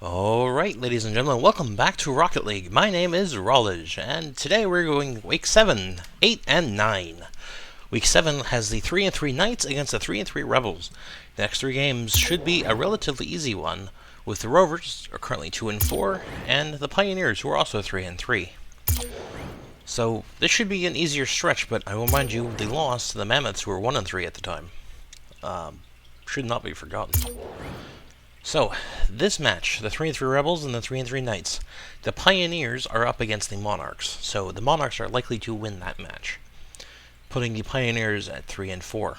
Alright, ladies and gentlemen, welcome back to Rocket League. My name is Rollage, and today we're going Week 7, 8, and 9. Week 7 has the 3-3 Knights against the 3-3 Rebels. The next three games should be a relatively easy one, with the Rovers, are currently 2-4, and the Pioneers, who are also 3-3. So, this should be an easier stretch, but I will remind you, the loss to the Mammoths, who were 1-3 at the time, should not be forgotten. So, this match, the 3-3 Rebels and the 3-3 Knights, the Pioneers are up against the Monarchs, so the Monarchs are likely to win that match, putting the Pioneers at 3-4.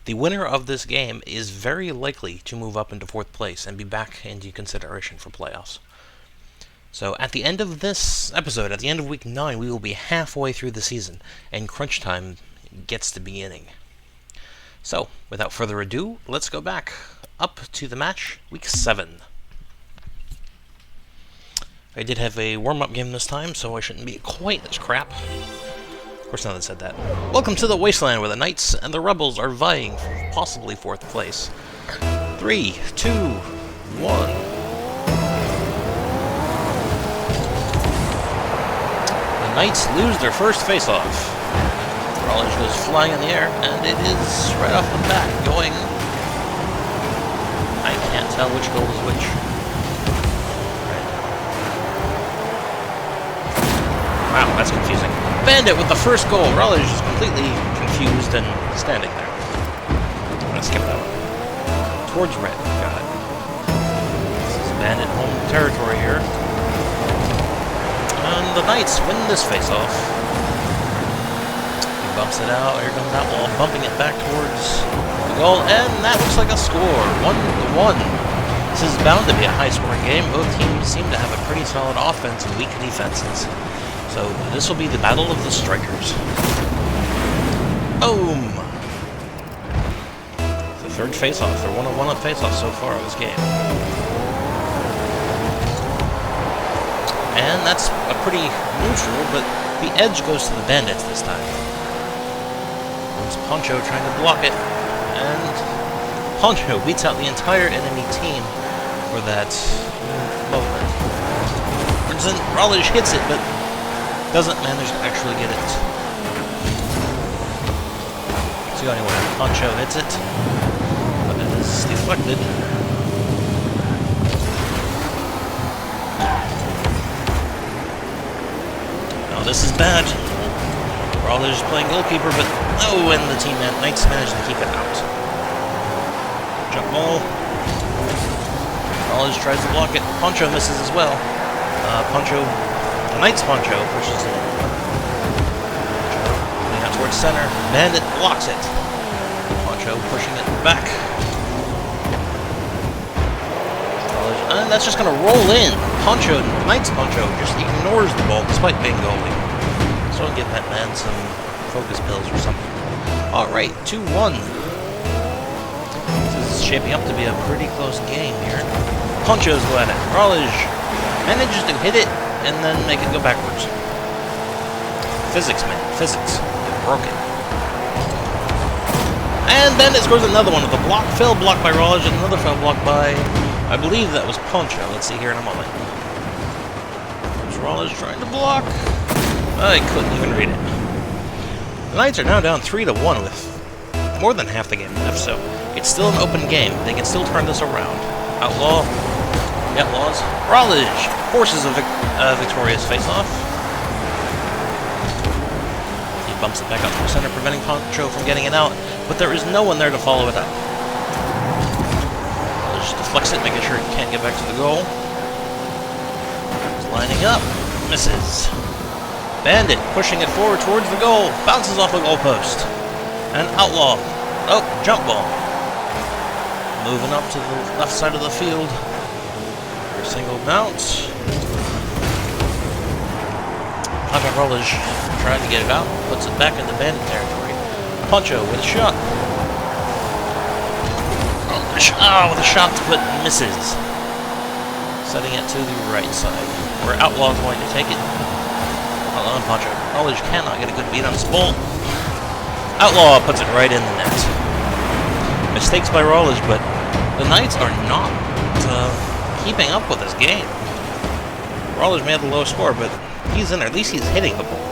The winner of this game is very likely to move up into 4th place and be back into consideration for playoffs. So, at the end of this episode, at the end of Week 9, we will be halfway through the season, and crunch time gets to beginning. So, without further ado, let's go back up to the match, Week 7. I did have a warm-up game this time, so I shouldn't be quite as crap. Of course, now that I said that. Welcome to the Wasteland, where the Knights and the Rebels are vying for possibly 4th place. 3, 2, 1. The Knights lose their first face-off. Rollage goes flying in the air, and it is right off the bat going... I can't tell which goal is which. Right. Wow, that's confusing. Bandit with the first goal. Rollage is completely confused and standing there. I'm gonna skip that one. Towards red. Got it. This is Bandit home territory here. And the Knights win this face-off. He bumps it out. Here comes that wall, bumping it back towards the goal, and that looks like a score. 1-1. This is bound to be a high-scoring game. Both teams seem to have a pretty solid offense and weak defenses. So this will be the battle of the strikers. Boom! The third face-off. They're 1-1 on face-off so far in this game. And that's a pretty neutral, but the edge goes to the Bandits this time. There's Poncho trying to block it, and Poncho beats out the entire enemy team for that moment. Rollage hits it, but doesn't manage to actually get it. So anyway, Poncho hits it, but it is deflected. Now this is bad. Rollage is playing goalkeeper, but no, and the team Knights managed to keep it out. Jump ball. Rollage tries to block it. Poncho misses as well. The Knights Poncho pushes it. Putting out towards center. Bandit blocks it. Poncho pushing it back. And that's just going to roll in. Knights Poncho just ignores the ball despite being goalie. So I'll give that man some focus pills or something. Alright, 2-1. This is shaping up to be a pretty close game here. Poncho's go at it. Rollage manages to hit it and then make it go backwards. Physics, man. Physics. They're broken. And then it scores another one with a block. Failed block by Rollage and another failed block by... I believe that was Poncho. Let's see here in a moment. There's Rollage trying to block. I couldn't even read it. The Knights are now down 3-1 with more than half the game left, so it's still an open game. They can still turn this around. Outlaw. The Outlaws. Rollage forces a victorious face-off. He bumps it back up to the center, preventing Poncho from getting it out, but there is no one there to follow it up. Rollage deflects it, making sure it can't get back to the goal. He's lining up. Misses. Bandit pushing it forward towards the goal. Bounces off the goalpost. And Outlaw. Oh, jump ball. Moving up to the left side of the field. For a single bounce. Poncho Rollage trying to get it out. Puts it back into Bandit territory. Poncho with a shot. With a shot, but misses. Setting it to the right side. Where Outlaw's going to take it. Outlaw and Poncho. Rollage cannot get a good beat on this ball. Outlaw puts it right in the net. Mistakes by Rollage, but the Knights are not keeping up with his game. Rawlers may have the low score, but he's in there. At least he's hitting the ball.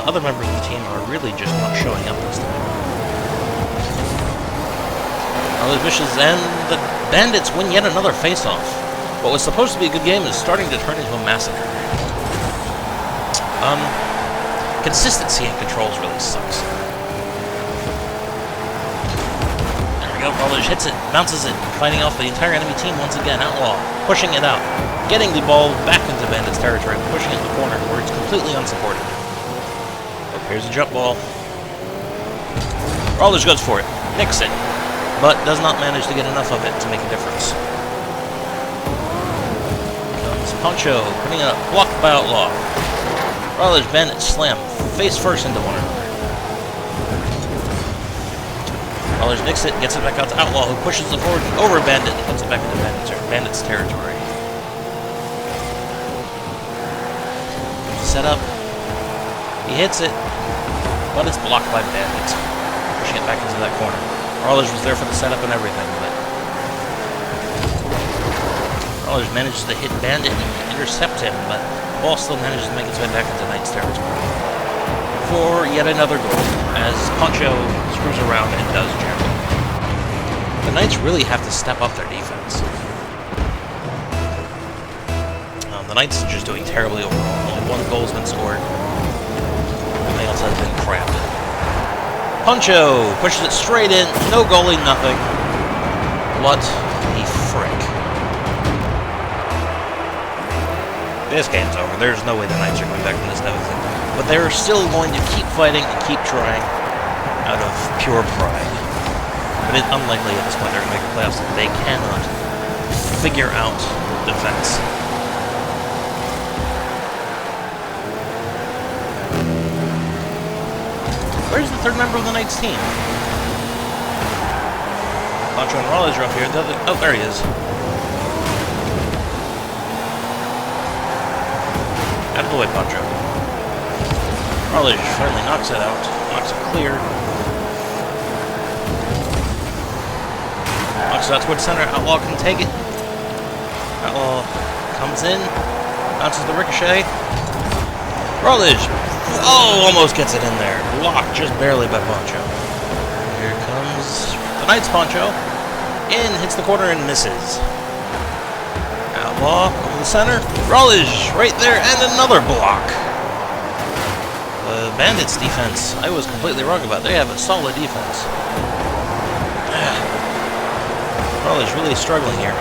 Other members of the team are really just not showing up this time. Rawlers misses, and the Bandits win yet another face-off. What was supposed to be a good game is starting to turn into a massacre. Consistency in controls really sucks. There we go, Rawlers hits it, bounces it, fighting off the entire enemy team once again. Outlaw, pushing it out, getting the ball back into Bandits territory, pushing it in the corner where it's completely unsupported. Oh, here's a jump ball. Rawlers goes for it, nicks it, but does not manage to get enough of it to make a difference. Comes Poncho, putting it up, blocked by Outlaw. Rawlers, Bandit, slam, face first into one another. Rawlers nicks it, gets it back out to Outlaw, who pushes it forward over Bandit, and puts it back into Bandit's territory. Set up. He hits it, but it's blocked by Bandit, pushing it back into that corner. Rawlers was there for the setup and everything, but Rawlers manages to hit Bandit and intercept him, but the ball still manages to make its way back into Knight's territory. For yet another goal, as Poncho screws around and does jam. The Knights really have to step up their defense. The Knights are just doing terribly overall. Only one goal's been scored. Everything else has been crap. Poncho pushes it straight in. No goalie, nothing. What the frick? This game's over. There's no way the Knights are going back from this deficit. But they're still going to keep fighting and keep trying out of pure pride. But it's unlikely at this point they're going to make the playoffs. They cannot figure out defense. Where's the third member of the Knights team? Poncho and Rawlers are up here. Oh, there he is. Out of the way, Poncho. Rawlers finally knocks it out. Knocks it clear. Knocks it out towards center. Outlaw can take it. Outlaw comes in. Bounces the ricochet. Rawlers! Oh, almost gets it in there. Blocked just barely by Poncho. Here comes the Knights Poncho. In, hits the corner and misses. Outlaw over the center. Rawlers right there and another block. The Bandits defense, I was completely wrong about. They have a solid defense. Rawlers really struggling here.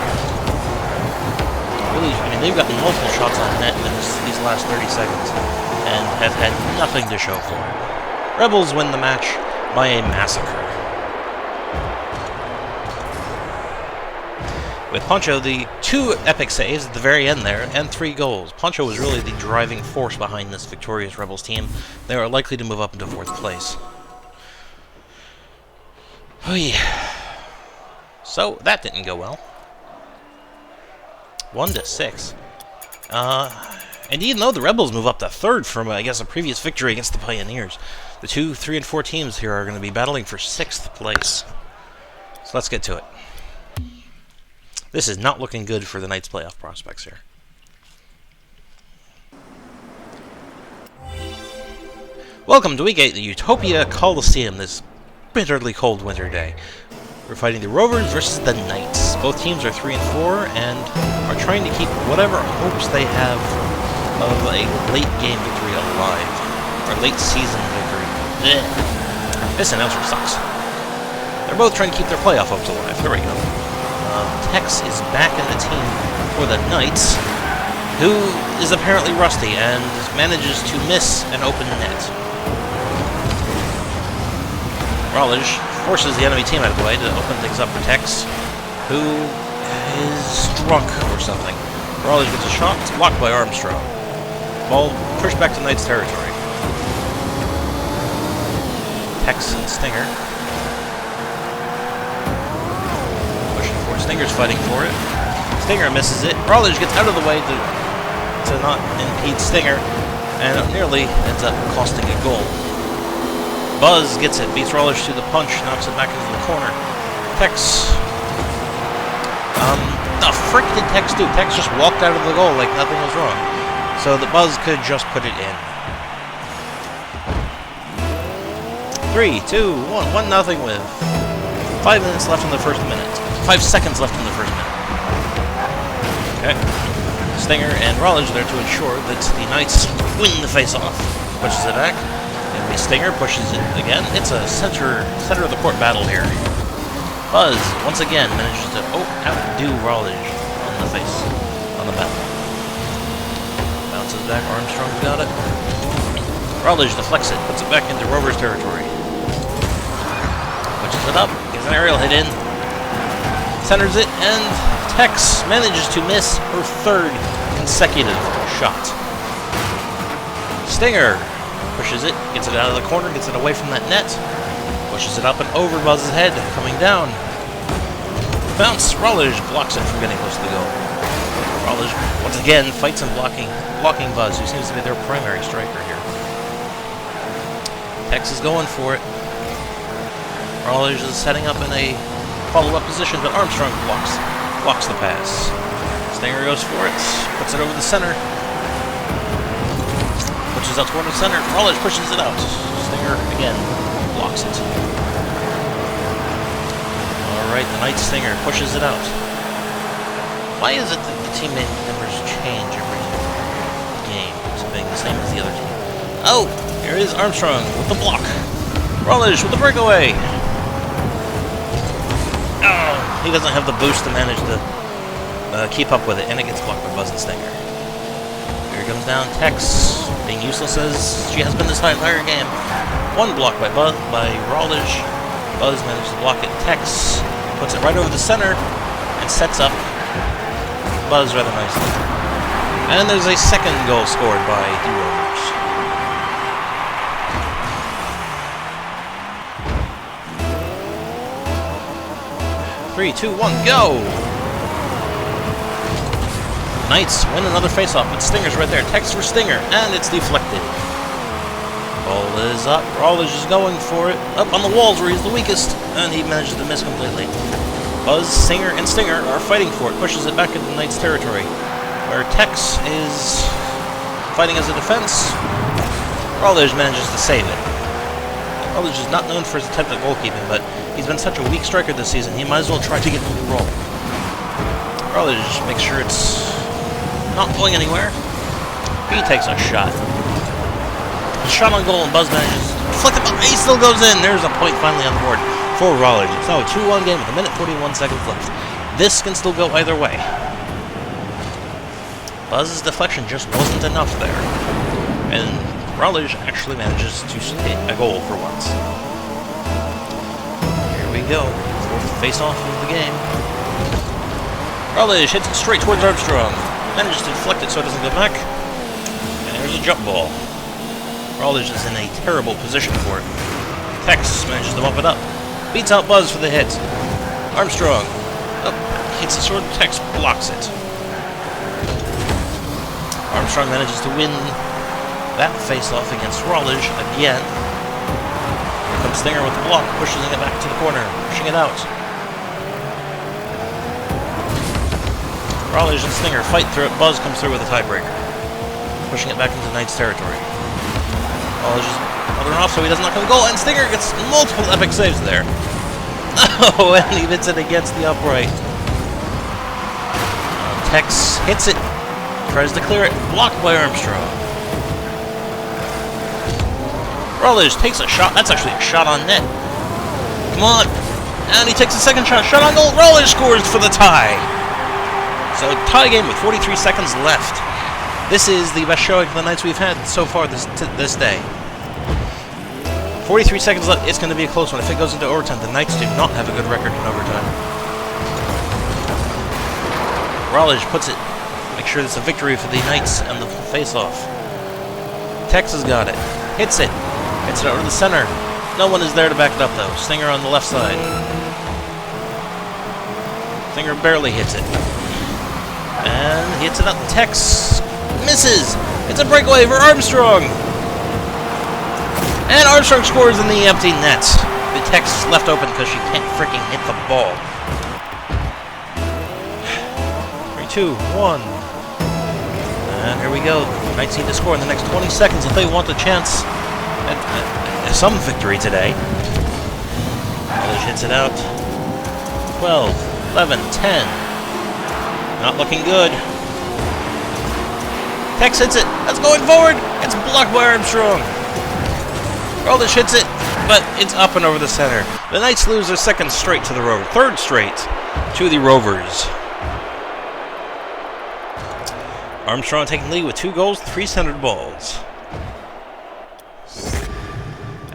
Really, I mean, they've gotten multiple shots on net in these last 30 seconds. And have had nothing to show for it. Rebels win the match by a massacre. With Poncho, the 2 epic saves at the very end there, and 3 goals. Poncho was really the driving force behind this victorious Rebels team. They are likely to move up into 4th place. So, that didn't go well. 1-6. And even though the Rebels move up to 3rd from, I guess, a previous victory against the Pioneers, the 2, 3, and 4 teams here are going to be battling for 6th place. So let's get to it. This is not looking good for the Knights' playoff prospects here. Welcome to Week 8 at the Utopia Coliseum this bitterly cold winter day. We're fighting the Rovers versus the Knights. Both teams are 3 and 4 and are trying to keep whatever hopes they have of a late game victory alive. Or late season victory. Blech. This announcer sucks. They're both trying to keep their playoff hopes alive. There we go. Tex is back in the team for the Knights, who is apparently rusty and manages to miss an open net. Rawlers forces the enemy team out of the way to open things up for Tex, who is drunk or something. Rawlers gets a shot, it's blocked by Armstrong. Ball pushed back to Knight's territory. Tex and Stinger. Pushing forward. Stinger's fighting for it. Stinger misses it. Rawlers gets out of the way to not impede Stinger, and it nearly ends up costing a goal. Buzz gets it, beats Rawlers to the punch, knocks it back into the corner. Tex the frick did Tex do? Tex just walked out of the goal like nothing was wrong. So the Buzz could just put it in. 3, 2, 1, 1-0 with 5 minutes left in the first minute. 5 seconds left in the first minute. Okay. Stinger and Rollins there to ensure that the Knights win the face-off. Pushes it back. And the Stinger pushes it again. It's a center of the court battle here. Buzz, once again, manages to outdo Rollins on the face, on the battle. Bounces back, Armstrong's got it. Rollins deflects it, puts it back into Rover's territory. Pushes it up, gets an aerial hit in. Centers it, and Tex manages to miss her 3rd consecutive shot. Stinger pushes it, gets it out of the corner, gets it away from that net. Pushes it up and over Buzz's head, coming down. Bounce, Rollins blocks it from getting close to the goal. Rollins, once again, fights and blocking Buzz, who seems to be their primary striker here. Tex is going for it. Rollins is setting up in a follow-up position, but Armstrong blocks the pass. Stinger goes for it, puts it over the center. Pushes out toward the center. Rollins pushes it out. Stinger, again, blocks it. Alright, the Knight Stinger pushes it out. Why is it that the teammate numbers change every game to being the same as the other team? Oh! Here is Armstrong with the block. Rollins with the breakaway. Oh! He doesn't have the boost to manage to keep up with it, and it gets blocked by Buzz and Stinger. Here comes down Tex, being useless as she has been this entire game. One block by Rollins. Buzz manages to block it. Tex puts it right over the center and sets up Buzz rather nicely. And there's a second goal scored by the Rovers. Three, 2, 1, go! Knights win another face-off, but Stinger's right there. Tex for Stinger, and it's deflected. Ball is up. Rollins is going for it. Up on the walls where he's the weakest, and he manages to miss completely. Buzz, Stinger, and Stinger are fighting for it. Pushes it back into the Knights' territory, where Tex is fighting as a defense. Rollins manages to save it. Rollins is not known for his attempt at goalkeeping, but he's been such a weak striker this season, he might as well try to get a new role. Rollins makes sure it's not going anywhere. He takes a shot. Shot on goal, and Buzz manages to deflect it, but he still goes in. There's a point finally on the board for Rollins. It's now a 2-1 game with 1:41 left. This can still go either way. Buzz's deflection just wasn't enough there. And Rollins actually manages to hit a goal for once. Here we go. Fourth face-off of the game. Rollins hits it straight towards Armstrong. Manages to deflect it so it doesn't go back. And there's a jump ball. Rollins is in a terrible position for it. Tex manages to bump it up. Beats out Buzz for the hit. Armstrong. Hits the sword. Tex blocks it. Armstrong manages to win that face-off against Rollins again. Here comes Stinger with the block, pushing it back to the corner, pushing it out. Rollins and Stinger fight through it. Buzz comes through with a tiebreaker, pushing it back into Knight's territory. Rollins just another off so he does not come goal, and Stinger gets multiple epic saves there. Oh, and he hits it against the upright. Tex hits it, tries to clear it, blocked by Armstrong. Rollins takes a shot. That's actually a shot on net. Come on. And he takes a second shot. Shot on goal. Rollins scores for the tie. So, tie game with 43 seconds left. This is the best showing of the Knights we've had so far this day. 43 seconds left. It's going to be a close one. If it goes into overtime, the Knights do not have a good record in overtime. Rollins puts it. Make sure it's a victory for the Knights and the face-off. Tex has got it. Hits it. Hits it over to the center. No one is there to back it up, though. Stinger on the left side. Stinger barely hits it. And he hits it up. Tex misses. It's a breakaway for Armstrong. And Armstrong scores in the empty net. The Tex is left open because she can't freaking hit the ball. 2, 1. And here we go. Knights need to score in the next 20 seconds if they want a chance at some victory today. Raleigh hits it out. 12, 11, 10. Not looking good. Tex hits it. That's going forward. It's blocked by Armstrong. Raleigh hits it, but it's up and over the center. The Knights lose their second straight to the Rovers. Third straight to the Rovers. Armstrong taking lead with 2 goals, 3 centered balls.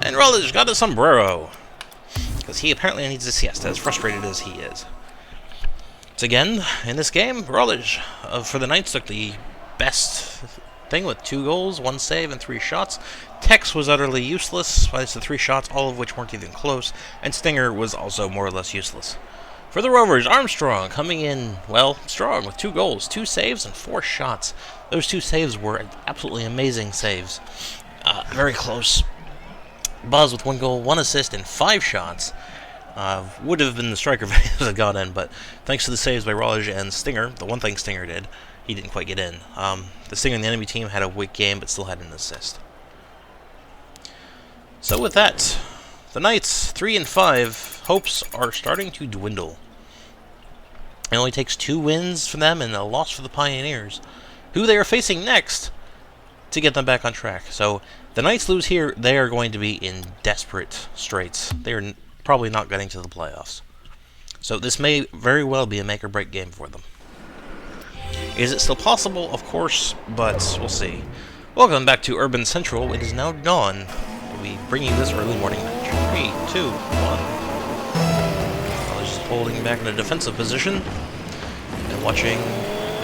And Raleigh got a sombrero, because he apparently needs a siesta, as frustrated as he is. So again, in this game, Raleigh, for the Knights, took the best thing with 2 goals, 1 save, and 3 shots. Tex was utterly useless, minus the 3 shots, all of which weren't even close, and Stinger was also more or less useless. For the Rovers, Armstrong coming in, well, strong with 2 goals, 2 saves, and 4 shots. Those 2 saves were absolutely amazing saves. Very close. Buzz with 1 goal, 1 assist, and 5 shots. Would have been the striker if he had got in, but thanks to the saves by Raleigh and Stinger, the one thing Stinger did, he didn't quite get in. The Stinger in the enemy team had a weak game, but still had an assist. So with that, the Knights, 3 and 5, hopes are starting to dwindle. It only takes 2 wins for them and a loss for the Pioneers, who they are facing next, to get them back on track. So the Knights lose here, they are going to be in desperate straits. They are probably not getting to the playoffs. So this may very well be a make-or-break game for them. Is it still possible? Of course, but we'll see. Welcome back to Urban Central. It is now dawn. We bring you this early morning match. 3, 2, 1. Just holding back in a defensive position and watching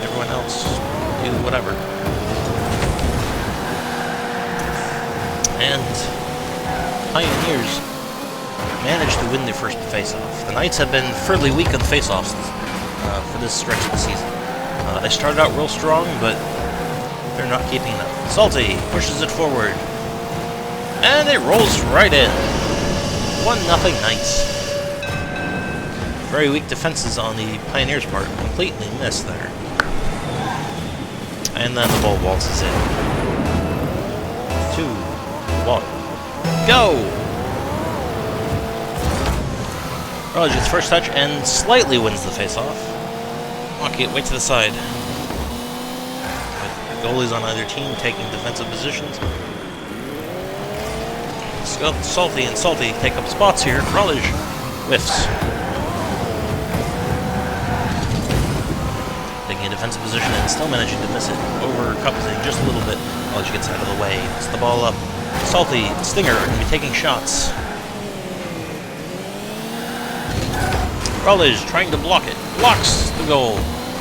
everyone else do whatever. And Pioneers managed to win their first face-off. The Knights have been fairly weak on face-offs for this stretch of the season. They started out real strong, but they're not keeping up. Salty pushes it forward, and it rolls right in. 1-0 Knights. Very weak defenses on the Pioneers' part. Completely missed there. And then the ball waltzes in. 2, 1. Go! Raleigh gets first touch and slightly wins the face-off. Walking it way to the side. With the goalies on either team taking defensive positions. Salty and Salty take up spots here. Raleigh whiffs. Taking a defensive position and still managing to miss it. Overcompensating just a little bit. Raleigh gets out of the way. Puts the ball up. Salty and Stinger are going to be taking shots. Raleigh trying to block it. Blocks the goal.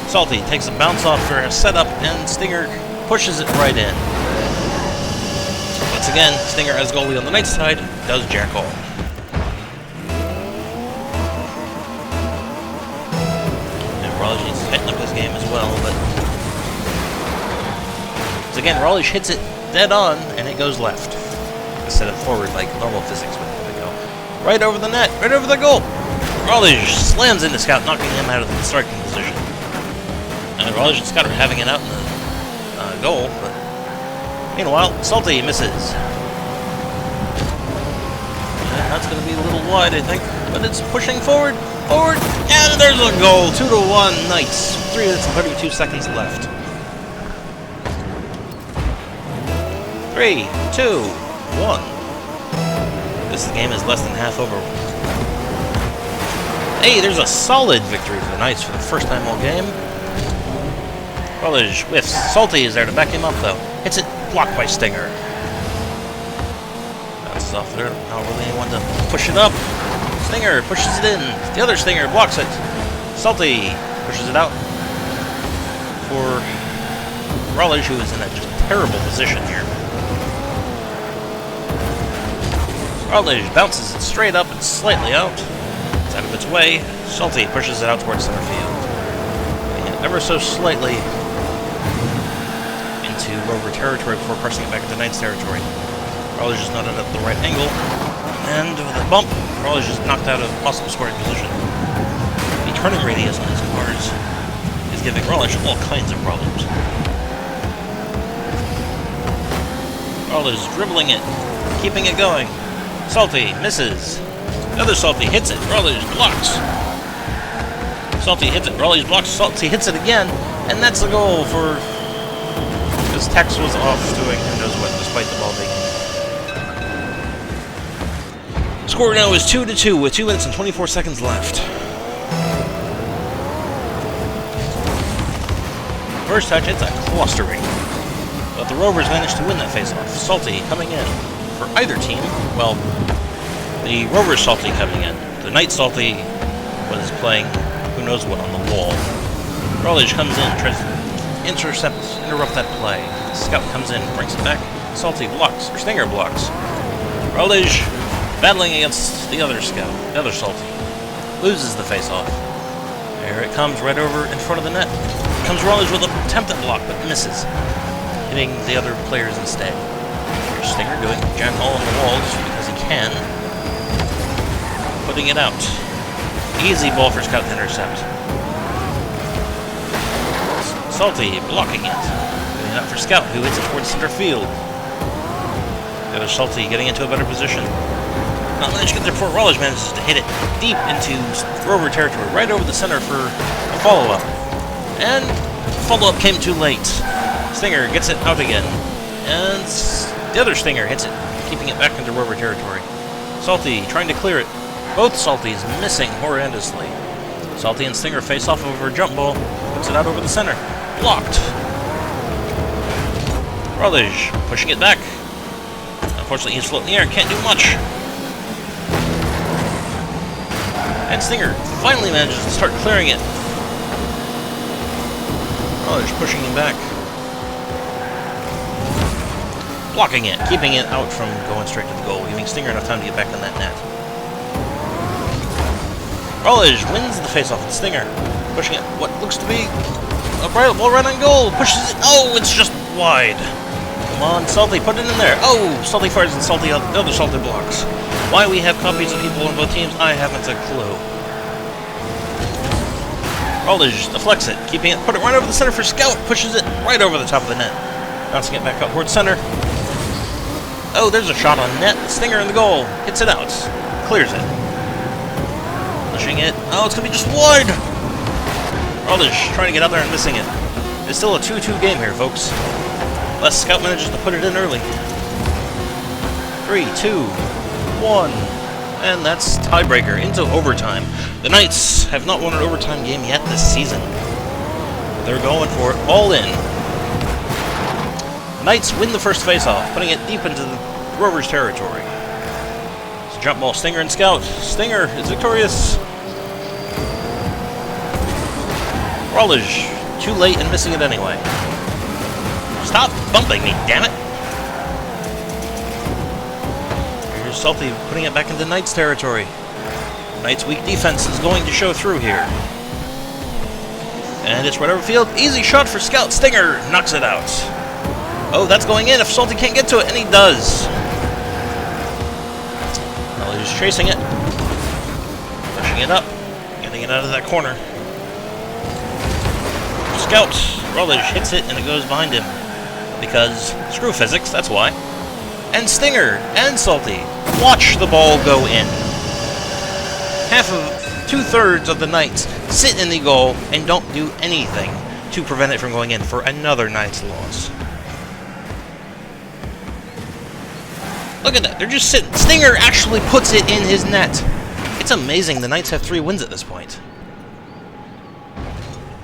Salty takes a bounce off for a setup, and Stinger pushes it right in. Once again, Stinger as goalie on the Knights side does jack all. And Raleigh needs to tighten up this game as well, but once again, Raleigh hits it dead on, and it goes left instead of forward like normal physics would have to go. Right over the net, right over the goal. Raleigh slams into Scout, knocking him out of the striking position. And Raleigh and Scout are having it out in the goal, but meanwhile, Salty misses. And that's going to be a little wide, I think, but it's pushing forward, and there's a goal. 2-1 Knights. 3 minutes and 32 seconds left. 3, 2, 1. This game is less than half over. Hey, there's a solid victory for the Knights for the first time all game. Raleigh whiffs. Salty is there to back him up, though. Hits it, blocked by Stinger. Bounces off there. Not really anyone to push it up. Stinger pushes it in. The other Stinger blocks it. Salty pushes it out for Raleigh, who is in a just terrible position here. Raleigh bounces it straight up and slightly out. It's out of its way. Salty pushes it out towards center field. And ever so slightly into Rover territory before pressing it back into Knights territory. Raleigh just not at the right angle. And with a bump, Raleigh just knocked out of possible scoring position. The turning radius on these cars is giving Rollish all kinds of problems. Rollish dribbling it, keeping it going. Salty misses. The other Salty hits it. Rollish blocks. Salty hits it. Rollish blocks. Salty hits it again, and that's the goal for. Because Tex was off doing who knows what, despite the ball being. Score now is 2-2 with 2 minutes and 24 seconds left. First touch, it's a clustering. But the Rovers managed to win that face-off. Salty coming in for either team. Well, the Rovers Salty coming in. The Knights Salty was playing who knows what on the wall. Rollish comes in, tries to interrupt that play. Scout comes in, brings it back. Salty blocks, or Stinger blocks. Rollish battling against the other Scout, the other Salty. Loses the face-off. There it comes right over in front of the net. Comes Rollish with an attempted block, but misses, hitting the other players instead. Here's Stinger doing Jack all on the walls because he can. Putting it out. Easy ball for Scout to intercept. Salty blocking it. Putting it out for Scout, who hits it towards center field. The other Salty getting into a better position. Not managed to get there before Rollish manages to hit it deep into Rover territory, right over the center for a follow-up. And follow-up came too late. Stinger gets it out again. And the other Stinger hits it, keeping it back into Rover territory. Salty trying to clear it. Both Salties missing horrendously. Salty and Stinger face off over a jump ball. Puts it out over the center. Blocked. Rollish pushing it back. Unfortunately, he's floating in the air and can't do much. And Stinger finally manages to start clearing it. Rollish pushing him back. Blocking it, keeping it out from going straight to the goal, giving Stinger enough time to get back on that net. Rollish wins the faceoff with Stinger, pushing it what looks to be a ball right on goal. Pushes it. Oh, it's just wide. Come on, Salty, put it in there. Oh, Salty fires and Salty, the other Salty blocks. Why we have copies of people on both teams, I haven't a clue. Rollish deflects it, keeping it, put it right over the center for Scout, pushes it right over the top of the net. Bouncing it back up towards center. Oh, there's a shot on net. Stinger in the goal. Hits it out. Clears it. Pushing it. Oh, it's going to be just wide. Rollish trying to get out there and missing it. It's still a 2-2 game here, folks. Unless Scout manages to put it in early. 3, 2, 1. And that's tiebreaker into overtime. The Knights have not won an overtime game yet this season. They're going for it all in. Knights win the first face-off, putting it deep into the Rovers' territory. It's a jump ball, Stinger and Scout. Stinger is victorious. Rollish, too late and missing it anyway. Stop bumping me, damn it! Here's Salty putting it back into Knights' territory. Knights' weak defense is going to show through here. And it's right over field. Easy shot for Scout. Stinger knocks it out. Oh, that's going in if Salty can't get to it, and he does. Well, he's chasing it. Pushing it up. Getting it out of that corner. Scout. Rollish hits it, and it goes behind him. Because screw physics, that's why. And Stinger and Salty watch the ball go in. Two-thirds of the Knights sit in the goal and don't do anything to prevent it from going in for another Knights loss. Look at that, they're just sitting. Stinger actually puts it in his net. It's amazing the Knights have 3 wins at this point.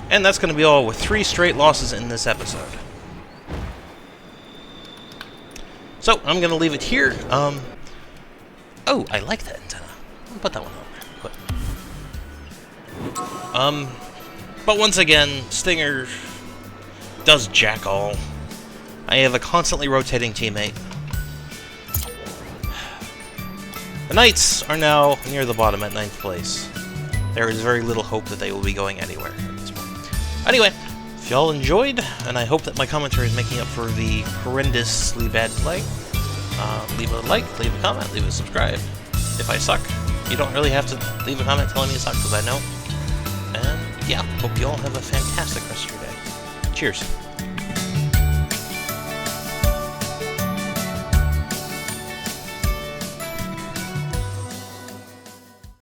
And that's going to be all with 3 straight losses in this episode. So, I'm going to leave it here. Oh, I like that antenna. I'll put that one on there. But once again, Stinger does jack all. I have a constantly rotating teammate. The Knights are now near the bottom at 9th place. There is very little hope that they will be going anywhere at this point. Anyway, if y'all enjoyed, and I hope that my commentary is making up for the horrendously bad play, leave a like, leave a comment, leave a subscribe. If I suck, you don't really have to leave a comment telling me you suck, because I know. And yeah, hope you all have a fantastic rest of your day. Cheers.